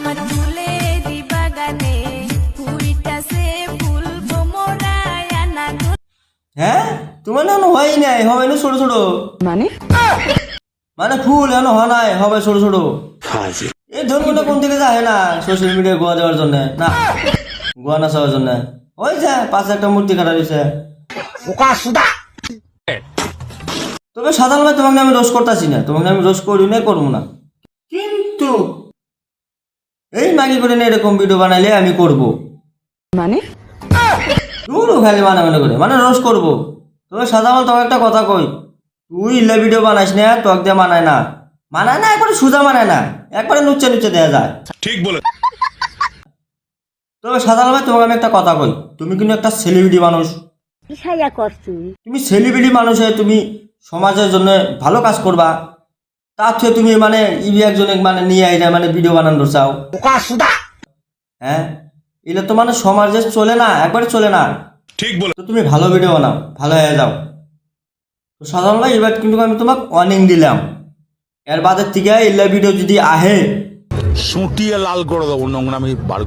আমার ফুলেরি বাগানে ফুইটাছে ফুল ভোমরায় আনা গো। হ্যাঁ তোমার না হয় নাই হবে না ছোট ছোট মানে মানে ফুল এখনো হয় নাই হবে ছোট ছোট এই ধর্মটা কোন থেকে যায় না সোশ্যাল মিডিয়ায় গোয়া দেওয়ার জন্য না গোয়া নাচার জন্য ওই যে পাশে একটা মূর্তি কাটা রয়েছে তবে সাধারণ ভাই তোমাকে আমি রোজ করতেছি না তোমাকে আমি রোজ করি না করবো না কিন্তু এই মাগি করে না এরকম ভিডিও বানাইলে আমি করব মানে তুই খালি মনে করে মানে রোজ করবো তবে সাধারণ তোকে একটা কথা কই তুই ইল্লা ভিডিও বানাইস না তোকে দিয়ে মানায় না একবারে সোজা মানায় না একবারে নুচ্ছে নুচ্ছে দেওয়া যায় ঠিক বলে তবে সাধারণ ভাই তোমাকে আমি একটা কথা কই তুমি কিন্তু একটা সেলিব্রিটি মানুষ তুমি সেলিব্রিটি মানুষ হয়ে তুমি সমাজের জন্য ভালো কাজ করবা তার থেকে তুমি মানে একজনে মানে নিয়ে আইনা মানে ভিডিও বানানোর চাও হ্যাঁ এটা তো মানে সমাজে চলে না একবারে চলে না ঠিক বলে তো তুমি ভালো ভিডিও বানাও ভালো হয়ে যাও তো সাধারণ ভাই এবার কিন্তু আমি তোমাকে ওয়ার্নিং দিলাম এর বাদের থেকে ইল্লা ভিডিও যদি আহে সুটিয়ে লাল করে দেবো নোংরামি বার